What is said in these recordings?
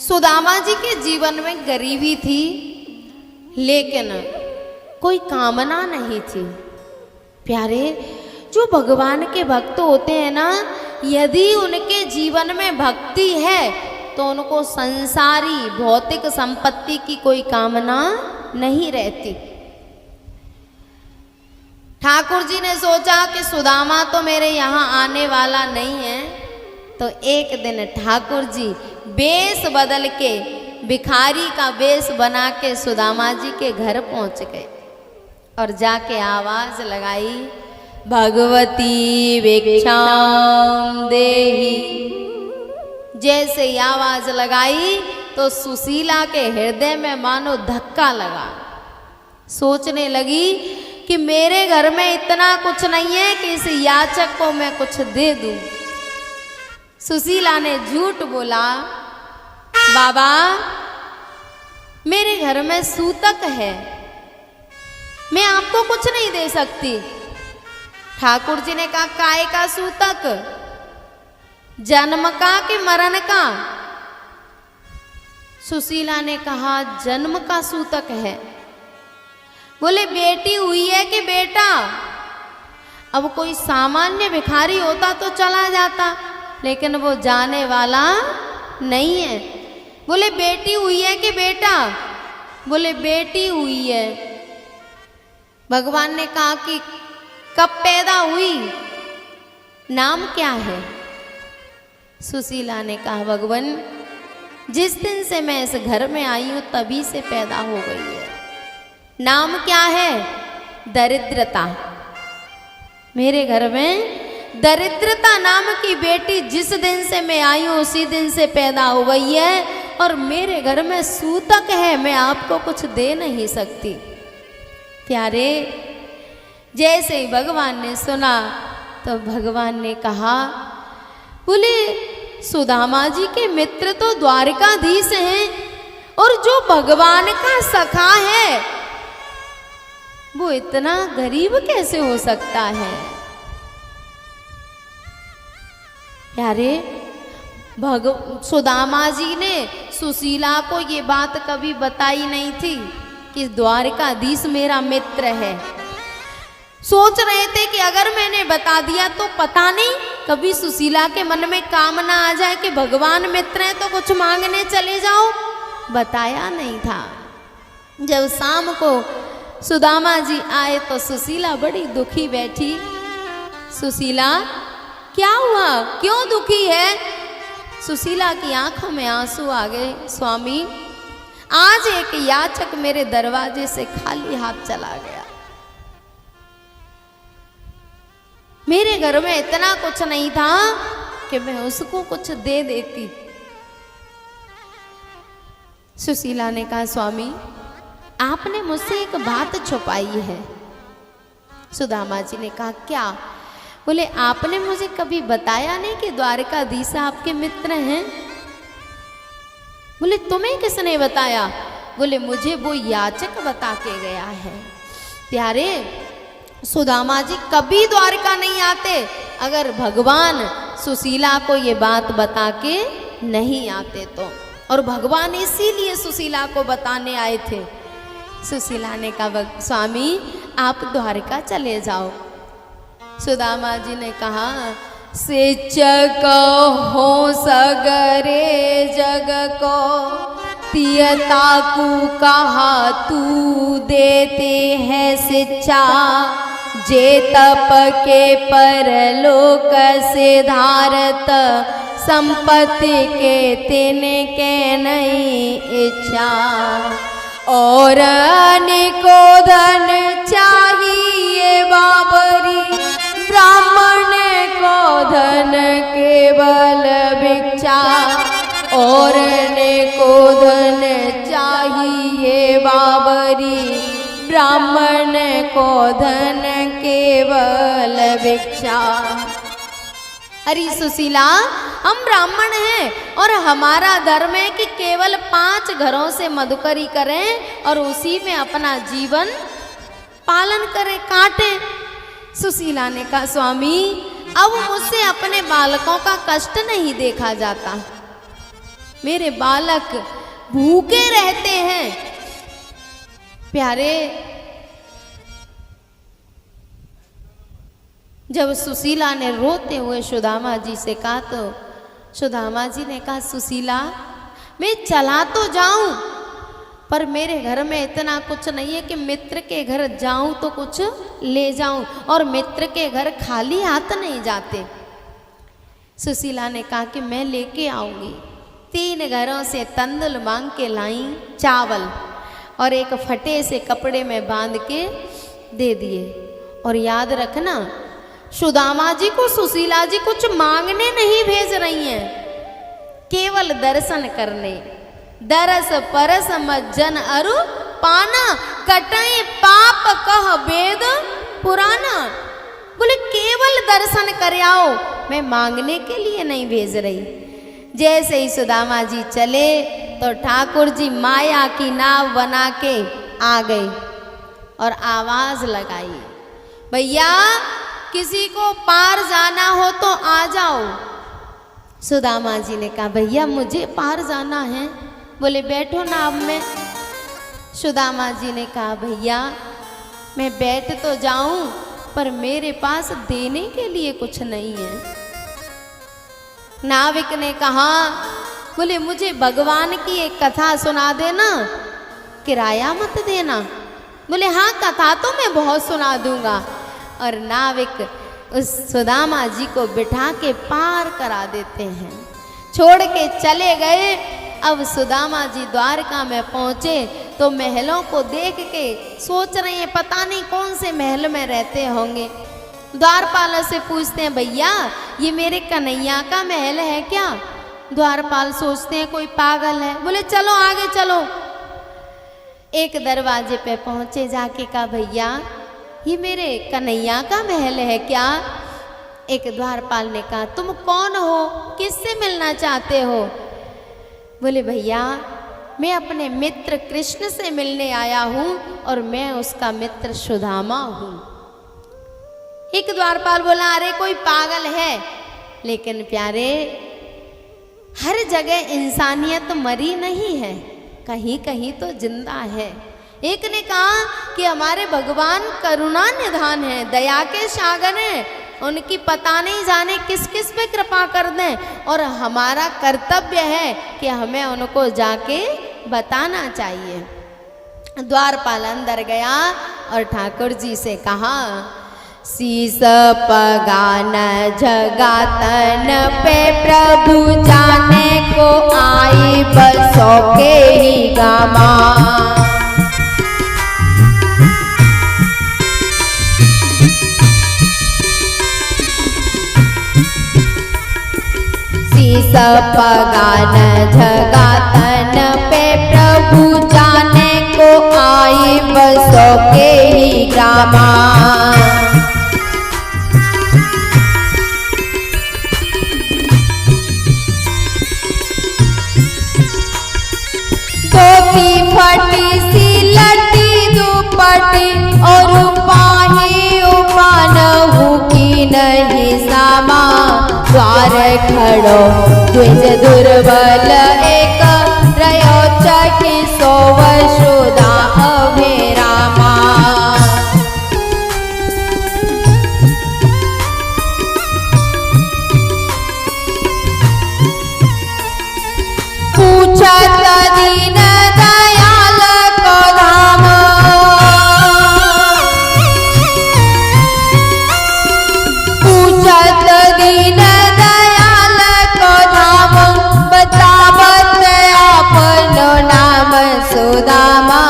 सुदामा जी के जीवन में गरीबी थी, लेकिन कोई कामना नहीं थी। प्यारे, जो भगवान के भक्त होते हैं ना, यदि उनके जीवन में भक्ति है तो उनको संसारी भौतिक संपत्ति की कोई कामना नहीं रहती। ठाकुर जी ने सोचा कि सुदामा तो मेरे यहाँ आने वाला नहीं है, तो एक दिन ठाकुर जी वेश बदल के, भिखारी का वेश बना के सुदामा जी के घर पहुंच गए और जाके आवाज लगाई, भगवती भिक्षाम देहि। जैसे ही आवाज लगाई तो सुशीला के हृदय में मानो धक्का लगा। सोचने लगी कि मेरे घर में इतना कुछ नहीं है कि इस याचक को मैं कुछ दे दूं। सुशीला ने झूठ बोला, बाबा मेरे घर में सूतक है, मैं आपको कुछ नहीं दे सकती। ठाकुर जी ने कहा, काय का सूतक, जन्म का कि मरण का? सुशीला ने कहा, जन्म का सूतक है। बोले, बेटी हुई है कि बेटा? अब कोई सामान्य भिखारी होता तो चला जाता, लेकिन वो जाने वाला नहीं है। बोले, बेटी हुई है कि बेटा? बोले, बेटी हुई है। भगवान ने कहा कि कब पैदा हुई, नाम क्या है? सुशीला ने कहा, भगवान जिस दिन से मैं इस घर में आई हूं तभी से पैदा हो गई है। नाम क्या है? दरिद्रता। मेरे घर में दरिद्रता नाम की बेटी जिस दिन से मैं आई हूं उसी दिन से पैदा हो गई है, और मेरे घर में सूतक है, मैं आपको कुछ दे नहीं सकती। प्यारे, जैसे ही भगवान ने सुना तो भगवान ने कहा, बोले सुदामा जी के मित्र तो द्वारकाधीश हैं, और जो भगवान का सखा है वो इतना गरीब कैसे हो सकता है? प्यारे, सुदामा जी ने सुशीला को ये बात कभी बताई नहीं थी कि द्वारकाधीश मेरा मित्र है। सोच रहे थे कि अगर मैंने बता दिया तो पता नहीं कभी सुशीला के मन में कामना आ जाए कि भगवान मित्र हैं तो कुछ मांगने चले जाओ। बताया नहीं था। जब शाम को सुदामा जी आए तो सुशीला बड़ी दुखी बैठी। सुशीला, क्या हुआ, क्यों दुखी है? सुशीला की आंखों में आंसू आ गए। स्वामी, आज एक याचक मेरे दरवाजे से खाली हाथ चला गया। मेरे घर में इतना कुछ नहीं था कि मैं उसको कुछ दे देती। सुशीला ने कहा, स्वामी आपने मुझसे एक बात छुपाई है। सुदामा जी ने कहा, क्या? बोले, आपने मुझे कभी बताया नहीं कि द्वारकाधीश आपके मित्र हैं। बोले, तुम्हें किसने बताया? बोले, मुझे वो याचक बता के गया है। प्यारे, सुदामा जी कभी द्वारका नहीं आते अगर भगवान सुशीला को ये बात बता के नहीं आते तो, और भगवान इसीलिए सुशीला को बताने आए थे। सुशीला ने कहा, स्वामी आप द्वारका चले जाओ। सुदामा जी ने कहा, सिचक हो सगरे जग को, तियता को कहा तू देते हैं शिक्षा, जे तप के परलोक सिधारत, संपत्ति के तिनके नहीं इच्छा, और अनेको धन चाहिए बाबरी, ब्राह्मण को धन केवल भिक्षा, और अनेको धन चाहिए बाबरी, ब्राह्मण को धन केवल भिक्षा। अरे सुशीला, हम ब्राह्मण हैं और हमारा धर्म है कि केवल 5 घरों से मधुकरी करें और उसी में अपना जीवन पालन करें, काटें। सुशीला ने कहा, स्वामी अब मुझसे अपने बालकों का कष्ट नहीं देखा जाता। मेरे बालक भूखे रहते हैं। प्यारे, जब सुशीला ने रोते हुए सुदामा जी से कहा तो सुदामा जी ने कहा, सुशीला मैं चला तो जाऊं पर मेरे घर में इतना कुछ नहीं है कि मित्र के घर जाऊं तो कुछ ले जाऊं, और मित्र के घर खाली हाथ नहीं जाते। सुशीला ने कहा कि मैं लेके आऊंगी। 3 घरों से तंदुल मांग के लाई, चावल, और एक फटे से कपड़े में बांध के दे दिए। और याद रखना, सुदामा जी को सुशीला जी कुछ मांगने नहीं भेज रही हैं, केवल दर्शन करने। दरस परस मज्जन अरु पाना, कटई पाप कह वेद पुराना। बोले केवल दर्शन कर आओ, मैं मांगने के लिए नहीं भेज रही। जैसे ही सुदामा जी चले तो ठाकुर जी माया की नाव बना के आ गए और आवाज लगाई, भैया किसी को पार जाना हो तो आ जाओ। सुदामा जी ने कहा, भैया मुझे पार जाना है। बोले बैठो नाव में। सुदामा जी ने कहा, भैया मैं बैठ तो जाऊं पर मेरे पास देने के लिए कुछ नहीं है। नाविक ने कहा, बोले मुझे भगवान की एक कथा सुना देना, किराया मत देना। बोले हाँ, कथा तो मैं बहुत सुना दूंगा। और नाविक उस सुदामा जी को बिठा के पार करा देते हैं, छोड़ के चले गए। अब सुदामा जी द्वारका में पहुंचे तो महलों को देख के सोच रहे हैं पता नहीं कौन से महल में रहते होंगे। द्वारपाल से पूछते हैं, भैया ये मेरे कन्हैया का महल है क्या? द्वारपाल सोचते हैं कोई पागल है। बोले चलो आगे चलो। एक दरवाजे पे पहुंचे, जाके कहा, भैया ये मेरे कन्हैया का महल है क्या? एक द्वारपाल ने कहा, तुम कौन हो, किससे मिलना चाहते हो? बोले भैया मैं अपने मित्र कृष्ण से मिलने आया हूँ और मैं उसका मित्र सुदामा हूँ। एक द्वारपाल बोला, अरे कोई पागल है। लेकिन प्यारे, हर जगह इंसानियत मरी नहीं है, कहीं कहीं तो जिंदा है। एक ने कहा कि हमारे भगवान करुणा निधान है, दया के सागर हैं, उनकी पता नहीं जाने किस किस पे कृपा कर दें, और हमारा कर्तव्य है कि हमें उनको जाके बताना चाहिए। द्वारपाल अंदर गया और ठाकुर जी से कहा, शीस पगान जगातन पे प्रभु जाने को आई बसों के ही गामा। शीस पगान जगातन पे प्रभु जाने को आई बसों के ही गामा। फटी सी लटी दुपटी और पाही उपानहु की नहीं सामा। द्वार खड़ो द्विज दुर्बल एक रयो चटी सोव सुधा अभिरामा। पूछत दीन दयाल को धाम, पूछत दीन दयाल को धाम, बतावत आपनो नाम सुदामा।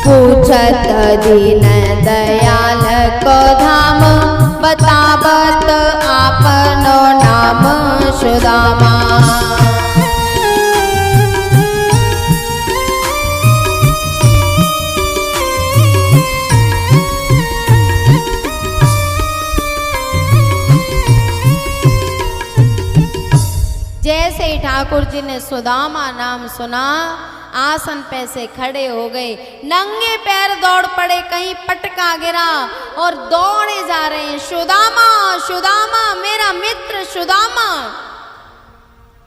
पूछत दीन दयाल को धाम, बतावत आपनो नाम सुदामा। जैसे ही ठाकुर जी ने सुदामा नाम सुना, आसन पे से खड़े हो गए, नंगे पैर दौड़ पड़े, कहीं पटका गिरा और दौड़े जा रहे हैं, सुदामा सुदामा मेरा मित्र सुदामा।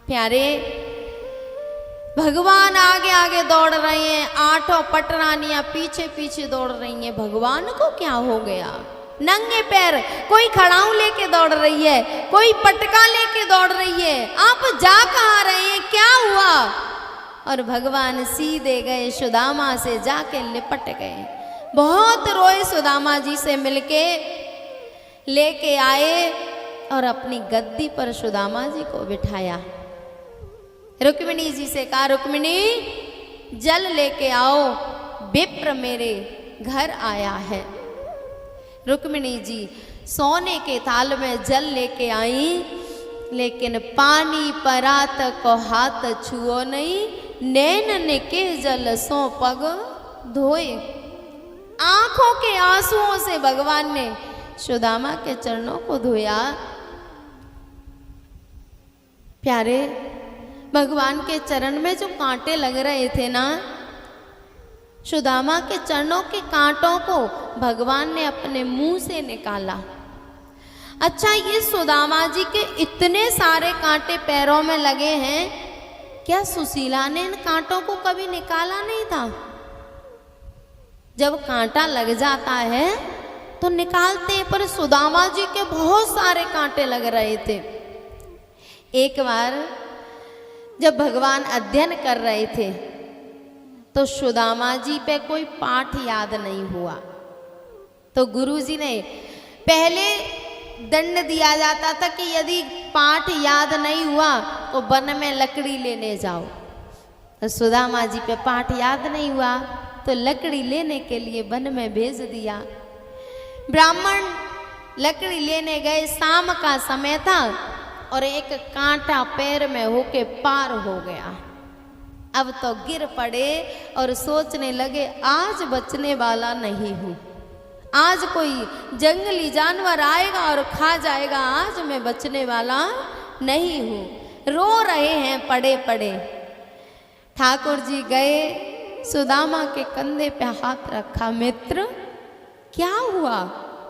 प्यारे, भगवान आगे आगे दौड़ रहे हैं, आठों पटरानियां पीछे पीछे दौड़ रही हैं। भगवान को क्या हो गया? नंगे पैर, कोई खड़ाऊ लेके दौड़ रही है, कोई पटका लेके दौड़ रही है, आप जा कहाँ रहे हैं, क्या हुआ? और भगवान सीधे गए, सुदामा से जाके लिपट गए, बहुत रोए, सुदामा जी से मिलके लेके आए और अपनी गद्दी पर सुदामा जी को बिठाया। रुक्मिणी जी से कहा, रुक्मिणी जल लेके आओ, विप्र मेरे घर आया है। रुक्मिणी जी सोने के थाल में जल लेके आई, लेकिन पानी परात को हाथ छुओ नहीं, नैन के जल सो पग धोए। आंखों के आंसुओं से भगवान ने सुदामा के चरणों को धोया। प्यारे, भगवान के चरण में जो कांटे लग रहे थे ना, सुदामा के चरणों के कांटों को भगवान ने अपने मुंह से निकाला। अच्छा, ये सुदामा जी के इतने सारे कांटे पैरों में लगे हैं, क्या सुशीला ने इन कांटों को कभी निकाला नहीं था? जब कांटा लग जाता है तो निकालते हैं, पर सुदामा जी के बहुत सारे कांटे लग रहे थे। एक बार जब भगवान अध्ययन कर रहे थे तो सुदामा जी पे कोई पाठ याद नहीं हुआ, तो गुरुजी ने पहले दंड दिया जाता था कि यदि पाठ याद नहीं हुआ तो वन में लकड़ी लेने जाओ। तो सुदामा जी पे पाठ याद नहीं हुआ तो लकड़ी लेने के लिए वन में भेज दिया। ब्राह्मण लकड़ी लेने गए, शाम का समय था और एक कांटा पैर में होके पार हो गया। अब तो गिर पड़े और सोचने लगे, आज बचने वाला नहीं हूँ, आज कोई जंगली जानवर आएगा और खा जाएगा, आज मैं बचने वाला नहीं हूँ। रो रहे हैं पड़े पड़े। ठाकुर जी गए, सुदामा के कंधे पे हाथ रखा, मित्र क्या हुआ,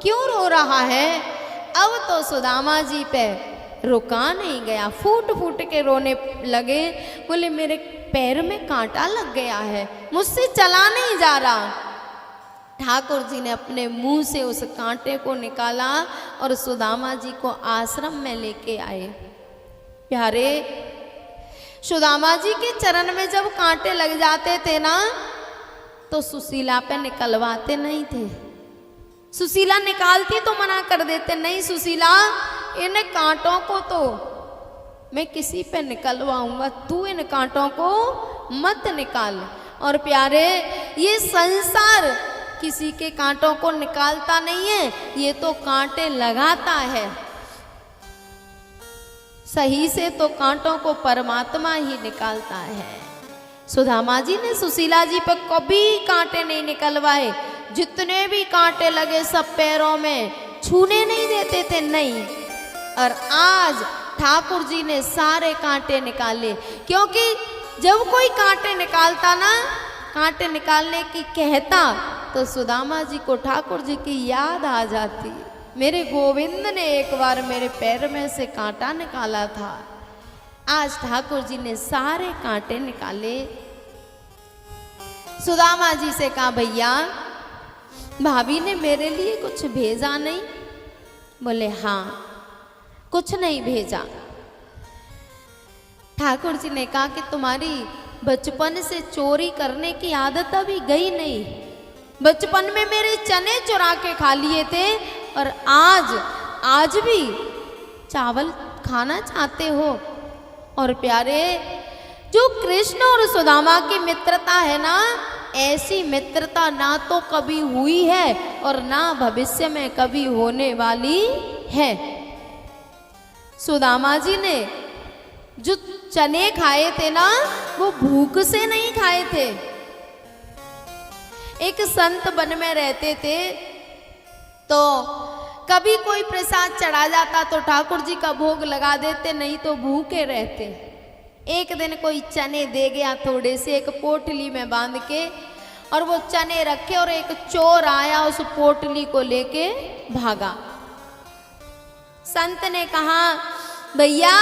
क्यों रो रहा है? अब तो सुदामा जी पे रुका नहीं गया, फूट फूट के रोने लगे। बोले, मेरे पैर में कांटा लग गया है, मुझसे चला नहीं जा रहा। ठाकुर जी ने अपने मुंह से उस कांटे को निकाला और सुदामा जी को आश्रम में लेके आए। प्यारे, सुदामा जी के चरण में जब कांटे लग जाते थे ना, तो सुशीला पे निकलवाते नहीं थे। सुशीला निकालती तो मना कर देते, नहीं सुशीला, इन कांटों को तो मैं किसी पे निकलवाऊंगा, तू इन कांटों को मत निकाल। और प्यारे, ये संसार किसी के कांटों को निकालता नहीं है, ये तो कांटे लगाता है। सही से तो कांटों को परमात्मा ही निकालता है। सुदामा जी ने सुशीला जी पर कभी कांटे नहीं निकलवाए, जितने भी कांटे लगे सब पैरों में, छूने नहीं देते थे, नहीं। और आज ठाकुर जी ने सारे कांटे निकाले, क्योंकि जब कोई कांटे निकालता ना, कांटे निकालने की कहता, तो सुदामा जी को ठाकुर जी की याद आ जाती। मेरे गोविंद ने एक बार मेरे पैर में से कांटा निकाला था। आज ठाकुर जी ने सारे कांटे निकाले। सुदामा जी से कहा, भैया भाभी ने मेरे लिए कुछ भेजा नहीं? बोले, हाँ, कुछ नहीं भेजा। ठाकुर जी ने कहा कि तुम्हारी बचपन से चोरी करने की आदत अभी गई नहीं। बचपन में मेरे चने चुरा के खा लिए थे और आज भी चावल खाना चाहते हो। और प्यारे, जो कृष्ण और सुदामा की मित्रता है ना, ऐसी मित्रता ना तो कभी हुई है और ना भविष्य में कभी होने वाली है। सुदामा जी ने जो चने खाए थे ना, वो भूख से नहीं खाए थे। एक संत वन में रहते थे, तो कभी कोई प्रसाद चढ़ा जाता तो ठाकुर जी का भोग लगा देते, नहीं तो भूखे रहते। एक दिन कोई चने दे गया थोड़े से एक पोटली में बांध के, और वो चने रखे और एक चोर आया उस पोटली को लेके भागा। संत ने कहा, भैया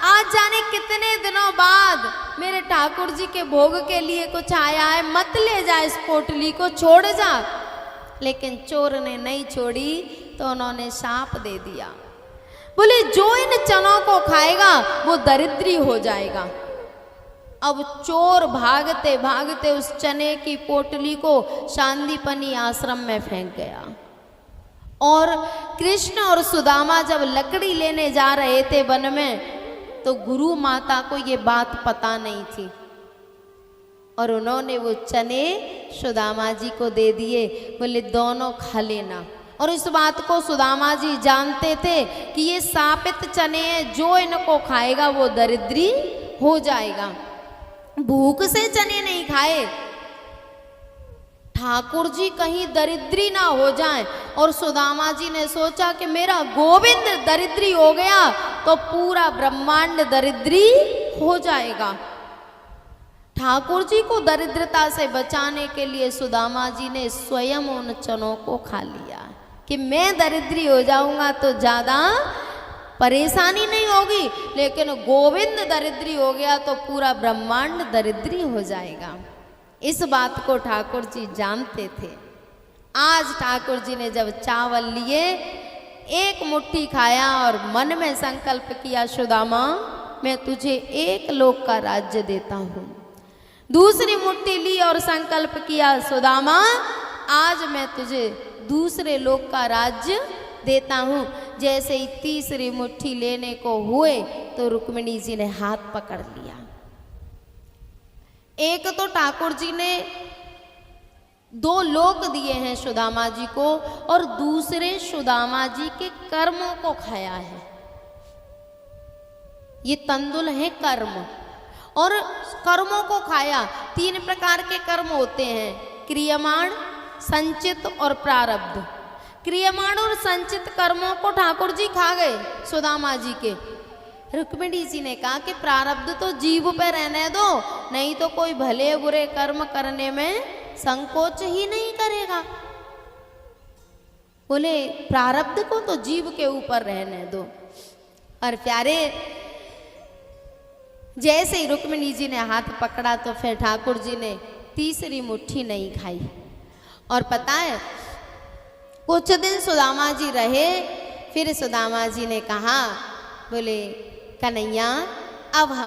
आज जाने कितने दिनों बाद मेरे ठाकुर जी के भोग के लिए कुछ आया है, मत ले जा इस पोटली को, छोड़ जा। लेकिन चोर ने नहीं छोड़ी तो उन्होंने शाप दे दिया, बोले जो इन चनों को खाएगा वो दरिद्री हो जाएगा। अब चोर भागते भागते उस चने की पोटली को शांदीपनी आश्रम में फेंक गया। और कृष्ण और सुदामा जब लकड़ी लेने जा रहे थे वन में, तो गुरु माता को ये बात पता नहीं थी और उन्होंने वो चने सुदामा जी को दे दिए, बोले दोनों खा लेना। और इस बात को सुदामा जी जानते थे कि ये शापित चने हैं, जो इनको खाएगा वो दरिद्री हो जाएगा। भूख से चने नहीं खाए, ठाकुर जी कहीं दरिद्री ना हो जाएं। और सुदामा जी ने सोचा कि मेरा गोविंद दरिद्री हो गया तो पूरा ब्रह्मांड दरिद्री हो जाएगा। ठाकुर जी को दरिद्रता से बचाने के लिए सुदामा जी ने स्वयं उन चनों को खा लिया कि मैं दरिद्री हो जाऊंगा तो ज्यादा परेशानी नहीं होगी, लेकिन गोविंद दरिद्री हो गया तो पूरा ब्रह्मांड दरिद्री हो जाएगा। इस बात को ठाकुर जी जानते थे। आज ठाकुर जी ने जब चावल लिए, एक मुट्ठी खाया और मन में संकल्प किया, सुदामा मैं तुझे एक लोक का राज्य देता हूँ। दूसरी मुट्ठी ली और संकल्प किया, सुदामा आज मैं तुझे दूसरे लोक का राज्य देता हूँ। जैसे ही तीसरी मुट्ठी लेने को हुए तो रुक्मिणी जी ने हाथ पकड़ लिया। एक तो ठाकुर जी ने 2 लोक दिए हैं सुदामा जी को, और दूसरे सुदामा जी के कर्मों को खाया है। ये तंदुल है कर्म, और कर्मों को खाया। 3 प्रकार के कर्म होते हैं, क्रियमाण, संचित और प्रारब्ध। क्रियमाण और संचित कर्मों को ठाकुर जी खा गए सुदामा जी के। रुक्मिणी जी ने कहा कि प्रारब्ध तो जीव पे रहने दो, नहीं तो कोई भले बुरे कर्म करने में संकोच ही नहीं करेगा। बोले प्रारब्ध को तो जीव के ऊपर रहने दो। और प्यारे, जैसे ही रुक्मिणी जी ने हाथ पकड़ा तो फिर ठाकुर जी ने तीसरी मुट्ठी नहीं खाई। और पता है, कुछ दिन सुदामा जी रहे, फिर सुदामा जी ने कहा, बोले कन्हैया अब हम